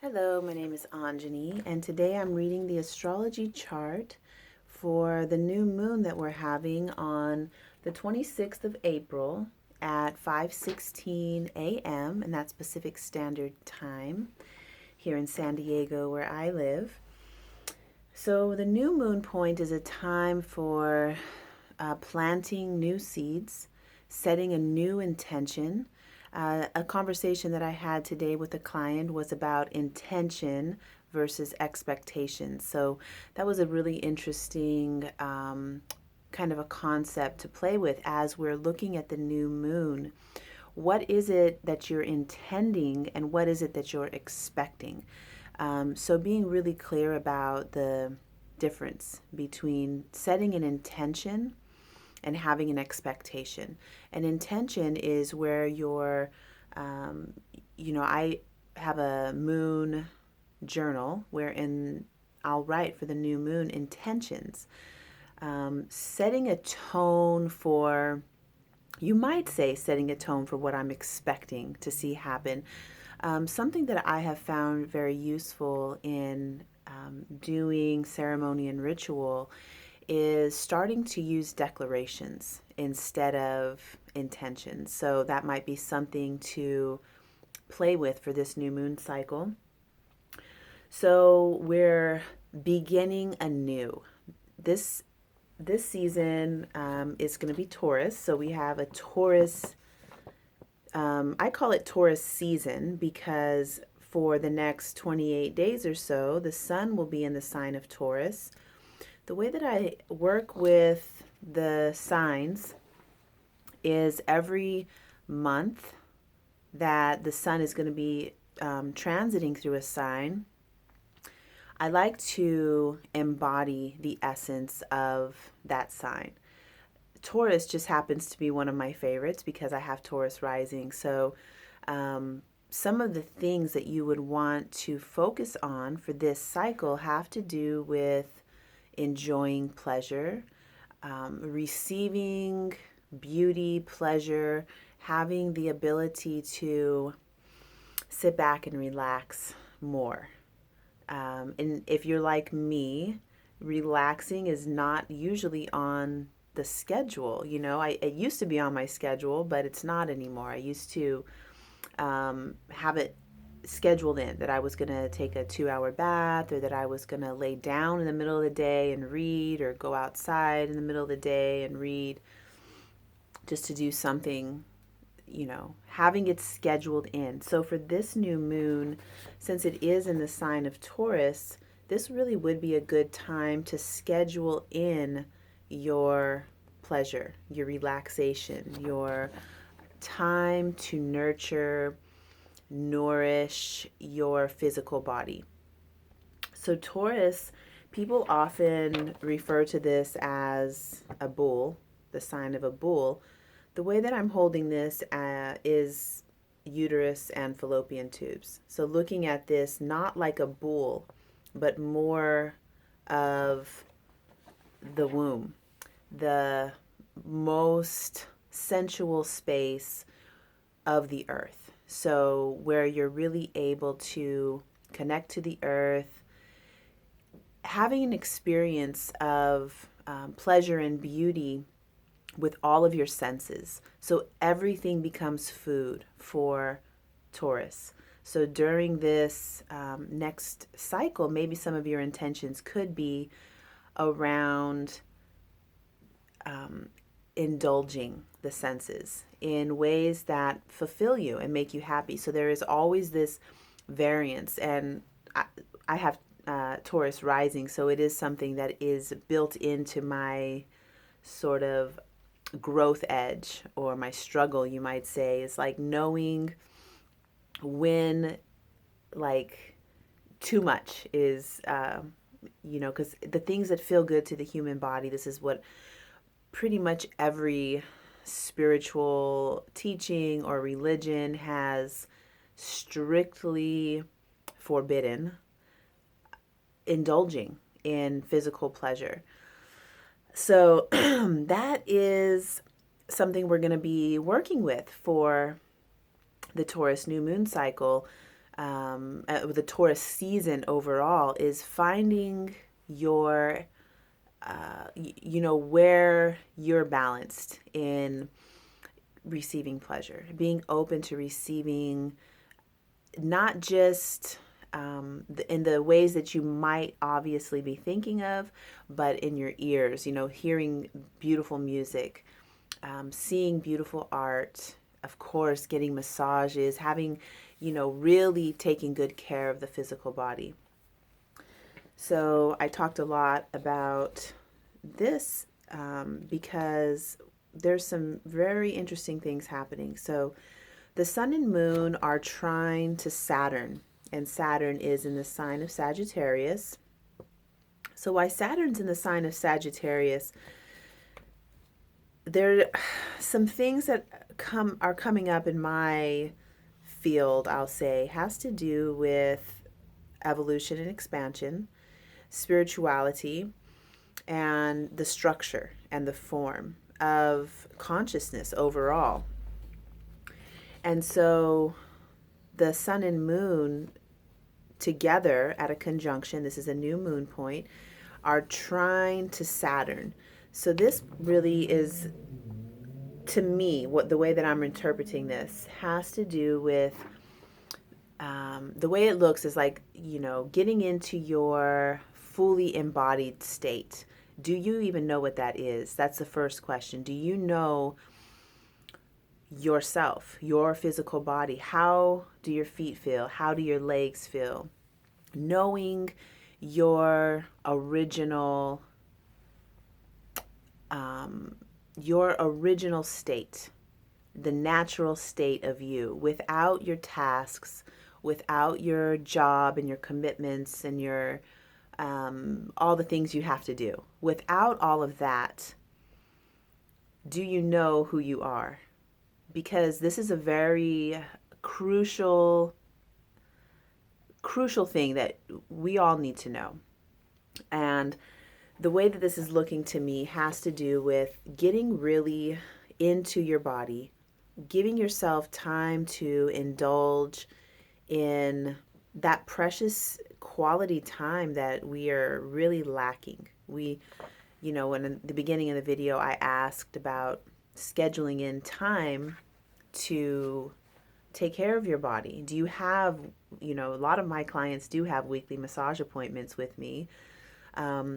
Hello, my name is Anjani, and today I'm reading the astrology chart for the new moon that we're having on the 26th of April at 5:16 a.m., and that's Pacific Standard Time here in San Diego where I live. So the new moon point is a time for planting new seeds, setting a new intention. A conversation that I had today with a client was about intention versus expectations. So that was a really interesting kind of a concept to play with as we're looking at the new moon. What is it that you're intending and what is it that you're expecting? So being really clear about the difference between setting an intention and having an expectation. An intention is where you're, I have a moon journal wherein I'll write for the new moon intentions, setting a tone for, you might say, setting a tone for what I'm expecting to see happen. Something that I have found very useful in doing ceremony and ritual is starting to use declarations instead of intentions. So that might be something to play with for this new moon cycle. So we're beginning anew. This season is going to be Taurus. So we have a Taurus. I call it Taurus season because for the next 28 days or so, the sun will be in the sign of Taurus. The way that I work with the signs is every month that the sun is going to be transiting through a sign, I like to embody the essence of that sign. Taurus just happens to be one of my favorites because I have Taurus rising. So some of the things that you would want to focus on for this cycle have to do with enjoying pleasure, receiving beauty, pleasure, having the ability to sit back and relax more. And if you're like me, relaxing is not usually on the schedule. It used to be on my schedule, but it's not anymore. I used to have it scheduled in that I was going to take a 2 hour bath or that I was going to lay down in the middle of the day and read or go outside in the middle of the day and read, just to do something, having it scheduled in. So for this new moon, since it is in the sign of Taurus, this really would be a good time to schedule in your pleasure, your relaxation, your time to nourish your physical body. So Taurus, people often refer to this as a bull, the sign of a bull. The way that I'm holding this is uterus and fallopian tubes. So looking at this not like a bull, but more of the womb, the most sensual space of the earth. So where you're really able to connect to the earth, having an experience of pleasure and beauty with all of your senses. So everything becomes food for Taurus. So during this next cycle, maybe some of your intentions could be around indulging the senses in ways that fulfill you and make you happy. So there is always this variance. And I have Taurus rising, so it is something that is built into my sort of growth edge or my struggle, you might say. Is like knowing when like too much is because the things that feel good to the human body, this is what pretty much every spiritual teaching or religion has strictly forbidden indulging in physical pleasure. So that is something we're going to be working with for the Taurus new moon cycle. with the Taurus season overall, is finding your, where you're balanced in receiving pleasure, being open to receiving not just in the ways that you might obviously be thinking of, but in your ears, hearing beautiful music, seeing beautiful art, of course, getting massages, having, really taking good care of the physical body. So I talked a lot about this because there's some very interesting things happening. So the sun and moon are trine to Saturn, and Saturn is in the sign of Sagittarius. So why Saturn's in the sign of Sagittarius, there are some things that are coming up in my field, I'll say, has to do with evolution and expansion, spirituality, and the structure and the form of consciousness overall. And so the sun and moon together at a conjunction, this is a new moon point, are trine to Saturn. So this really is, to me, what the way that I'm interpreting this has to do with the way it looks is like, getting into your fully embodied state. Do you even know what that is? That's the first question. Do you know yourself, your physical body? How do your feet feel? How do your legs feel? Knowing your original state, the natural state of you, without your tasks, without your job and your commitments and your all the things you have to do. Without all of that, do you know who you are? Because this is a very crucial thing that we all need to know. And the way that this is looking to me has to do with getting really into your body, giving yourself time to indulge in that precious quality time that we are really lacking. When in the beginning of the video, I asked about scheduling in time to take care of your body. Do you have, a lot of my clients do have weekly massage appointments with me,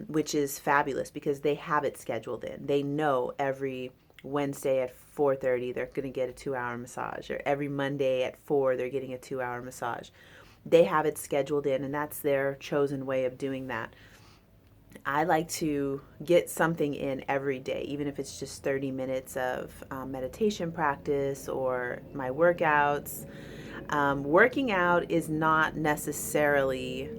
which is fabulous because they have it scheduled in. They know every Wednesday at 4:30 they're going to get a 2-hour massage, or every Monday at 4 they're getting a 2-hour massage. They have it scheduled in, and that's their chosen way of doing that. I like to get something in every day, even if it's just 30 minutes of meditation practice or my workouts. Working out is not necessarily,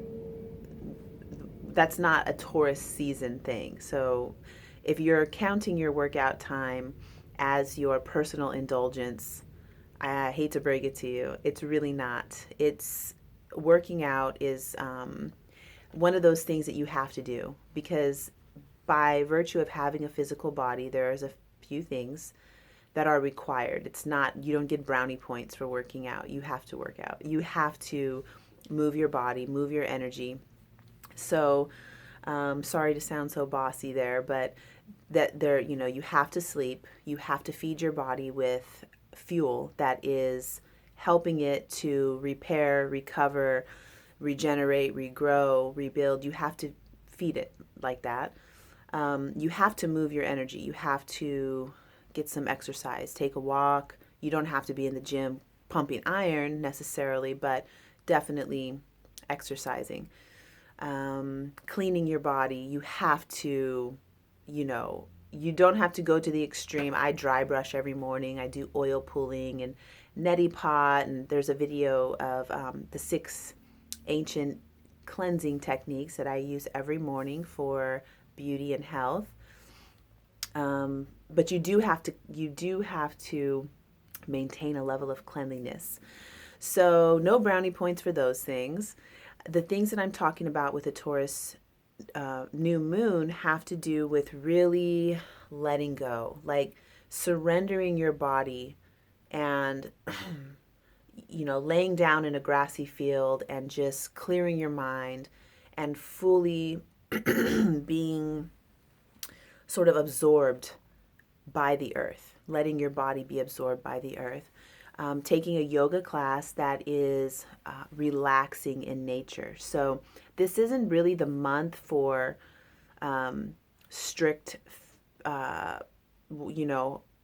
that's not a Taurus season thing. So if you're counting your workout time as your personal indulgence, I hate to break it to you, it's really not. It's working out is one of those things that you have to do, because by virtue of having a physical body, there's a few things that are required. It's not, you don't get brownie points for working out. You have to work out. You have to move your body, move your energy. So, sorry to sound so bossy there, but that there, you have to sleep. You have to feed your body with fuel that is helping it to repair, recover, regenerate, regrow, rebuild. You have to feed it like that. You have to move your energy. You have to get some exercise, take a walk. You don't have to be in the gym pumping iron necessarily, but definitely exercising. Cleaning your body. You have to, you don't have to go to the extreme. I dry brush every morning. I do oil pulling and neti pot, and there's a video of the 6 ancient cleansing techniques that I use every morning for beauty and health. But you do have to maintain a level of cleanliness. So no brownie points for those things. The things that I'm talking about with the Taurus new moon have to do with really letting go, like surrendering your body and laying down in a grassy field and just clearing your mind and fully being sort of absorbed by the earth, letting your body be absorbed by the earth. Taking a yoga class that is relaxing in nature. So this isn't really the month for strict, uh,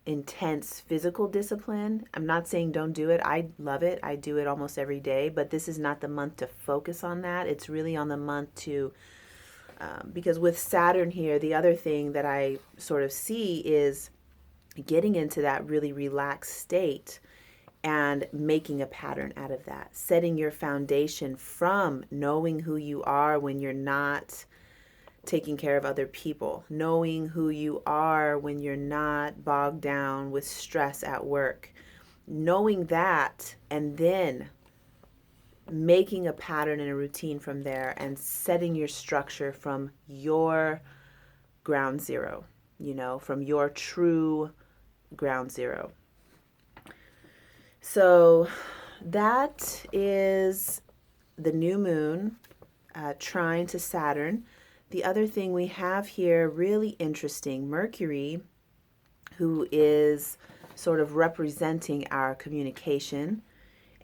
intense physical discipline. I'm not saying don't do it. I love it. I do it almost every day, but this is not the month to focus on that. It's really on the month to, because with Saturn here, the other thing that I sort of see is getting into that really relaxed state and making a pattern out of that, setting your foundation from knowing who you are when you're not taking care of other people, knowing who you are when you're not bogged down with stress at work, knowing that, and then making a pattern and a routine from there and setting your structure from your ground zero, from your true ground zero. So that is the new moon trine to Saturn. The other thing we have here, really interesting, Mercury, who is sort of representing our communication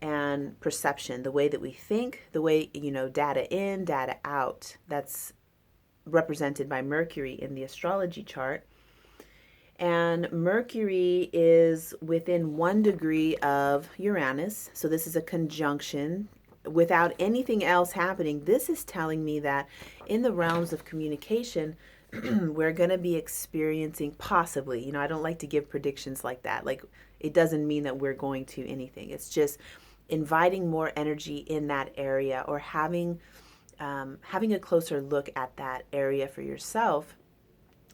and perception, the way that we think, the way, data in, data out. That's represented by Mercury in the astrology chart. And Mercury is within 1 degree of Uranus. So this is a conjunction. Without anything else happening, this is telling me that in the realms of communication, we're going to be experiencing possibly, I don't like to give predictions like that. Like, it doesn't mean that we're going to anything. It's just inviting more energy in that area, or having a closer look at that area for yourself.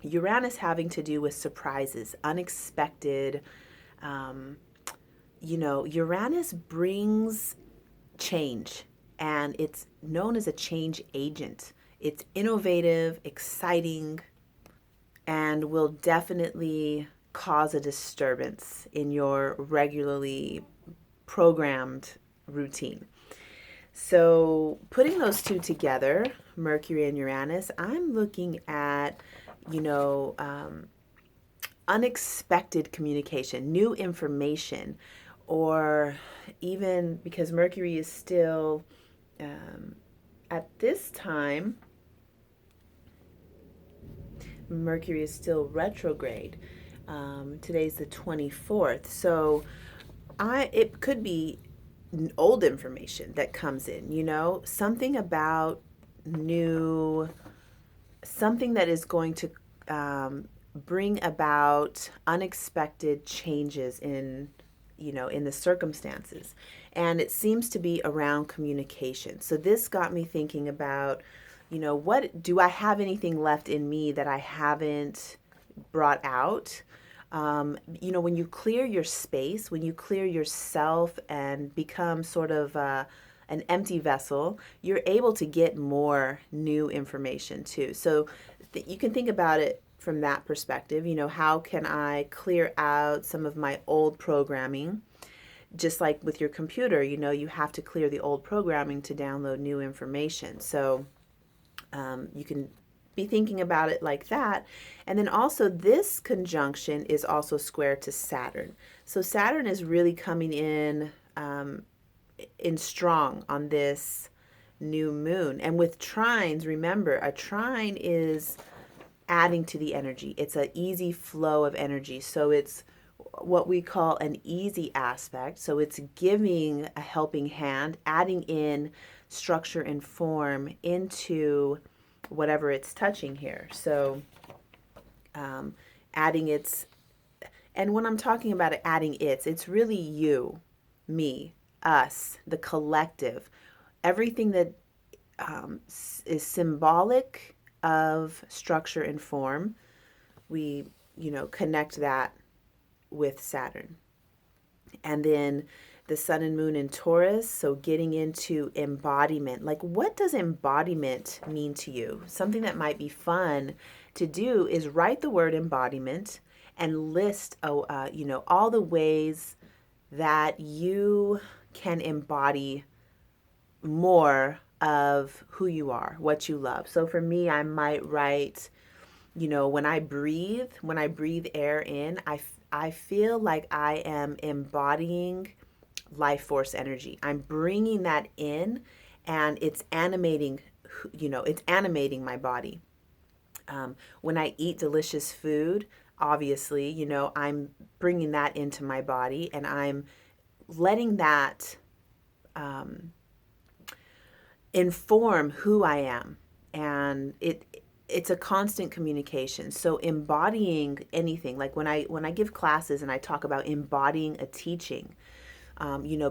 Uranus having to do with surprises, unexpected. Uranus brings change, and it's known as a change agent. It's innovative, exciting, and will definitely cause a disturbance in your regularly programmed routine. So putting those two together, Mercury and Uranus, I'm looking at unexpected communication, new information, or even because Mercury is still, at this time, Mercury is still retrograde. Today's the 24th. So it could be old information that comes in, something about new, something that is going to bring about unexpected changes in the circumstances. And it seems to be around communication. So this got me thinking about, what do I have anything left in me that I haven't brought out? When you clear your space, when you clear yourself and become sort of an empty vessel, you're able to get more new information too. So you can think about it from that perspective. How can I clear out some of my old programming? Just like with your computer, you have to clear the old programming to download new information. So you can be thinking about it like that. And then also this conjunction is also square to Saturn. So Saturn is really coming in strong on this new moon. And with trines, remember, a trine is adding to the energy. It's an easy flow of energy. So it's what we call an easy aspect. So it's giving a helping hand, adding in structure and form into whatever it's touching here. So adding its, and when I'm talking about it, adding it's really you, me, us, the collective, everything that is symbolic of structure and form. We, connect that with Saturn. And then the sun and moon in Taurus, so getting into embodiment. Like, what does embodiment mean to you? Something that might be fun to do is write the word embodiment and list, all the ways that you can embody more of who you are, what you love. So for me, I might write, when I breathe air in, I feel like I am embodying life force energy. I'm bringing that in, and it's animating my body. When I eat delicious food, obviously, I'm bringing that into my body, and I'm letting that inform who I am. And it's a constant communication. So embodying anything, like when I give classes and I talk about embodying a teaching,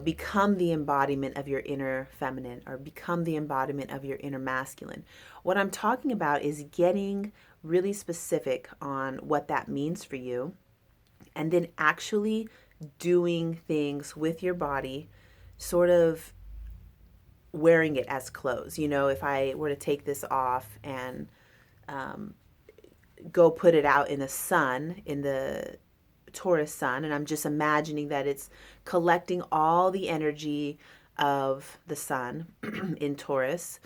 become the embodiment of your inner feminine, or become the embodiment of your inner masculine. What I'm talking about is getting really specific on what that means for you, and then actually doing things with your body, sort of wearing it as clothes. If I were to take this off and go put it out in the sun, in the Taurus sun, and I'm just imagining that it's collecting all the energy of the sun in Taurus,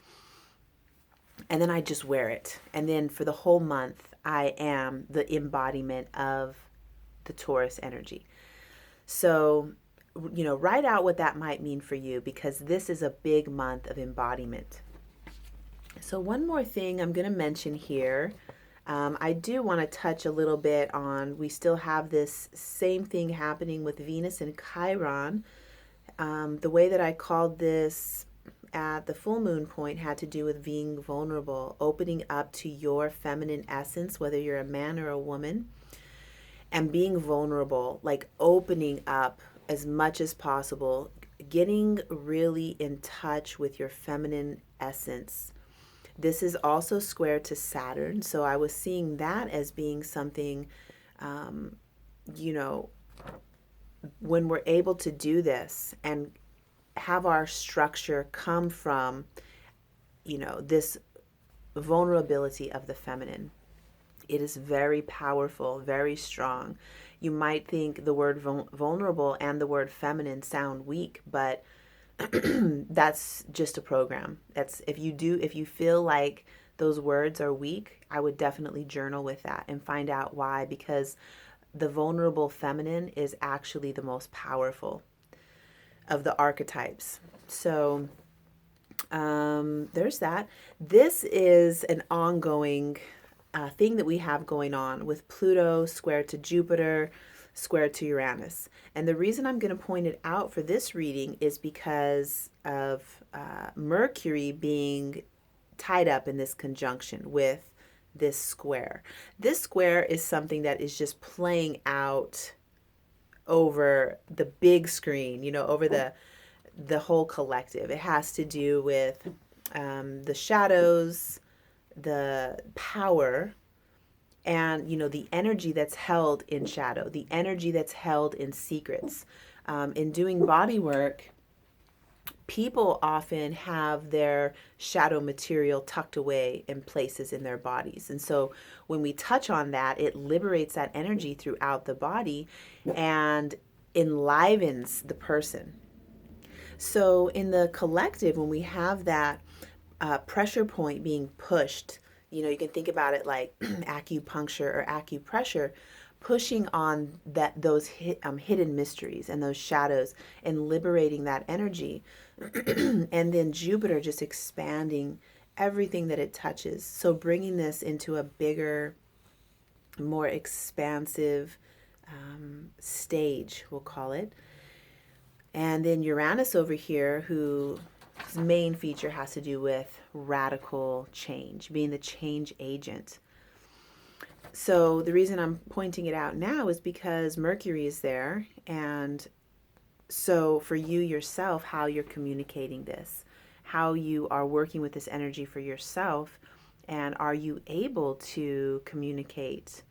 and then I just wear it. And then for the whole month, I am the embodiment of the Taurus energy. So, write out what that might mean for you, because this is a big month of embodiment. So, one more thing I'm going to mention here. I do want to touch a little bit on, we still have this same thing happening with Venus and Chiron. The way that I called this at the full moon point had to do with being vulnerable, opening up to your feminine essence, whether you're a man or a woman, and being vulnerable, like opening up as much as possible, getting really in touch with your feminine essence. This is also square to Saturn, so I was seeing that as being something, you know, when we're able to do this and have our structure come from, this vulnerability of the feminine. It is very powerful, very strong. You might think the word vulnerable and the word feminine sound weak, but that's just a program. That's if you feel like those words are weak, I would definitely journal with that and find out why, because the vulnerable feminine is actually the most powerful of the archetypes. So there's that. This is an ongoing thing that we have going on with Pluto square to Jupiter, square to Uranus. And the reason I'm going to point it out for this reading is because of Mercury being tied up in this conjunction with this square. This square is something that is just playing out over the big screen, over the whole collective. It has to do with the shadows, the power, and the energy that's held in shadow, the energy that's held in secrets. In doing body work, people often have their shadow material tucked away in places in their bodies. And so when we touch on that, it liberates that energy throughout the body and enlivens the person. So in the collective, when we have that pressure point being pushed, you can think about it like acupuncture or acupressure, pushing on those hidden mysteries and those shadows and liberating that energy. And then Jupiter just expanding everything that it touches. So bringing this into a bigger, more expansive stage, we'll call it. And then Uranus over here, whose main feature has to do with radical change, being the change agent. So the reason I'm pointing it out now is because Mercury is there. And so for you yourself, how you're communicating this, how you are working with this energy for yourself, and are you able to communicate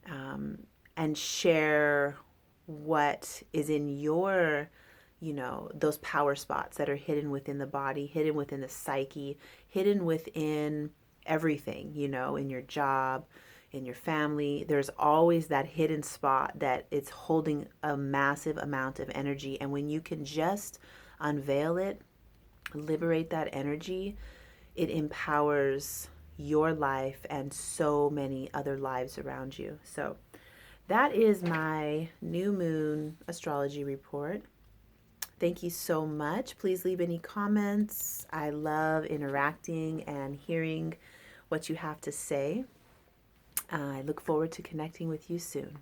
and share what is in your, those power spots that are hidden within the body, hidden within the psyche, hidden within everything, in your job, in your family. There's always that hidden spot that it's holding a massive amount of energy. And when you can just unveil it, liberate that energy, it empowers your life and so many other lives around you. So that is my new moon astrology report. Thank you so much. Please leave any comments. I love interacting and hearing what you have to say. I look forward to connecting with you soon.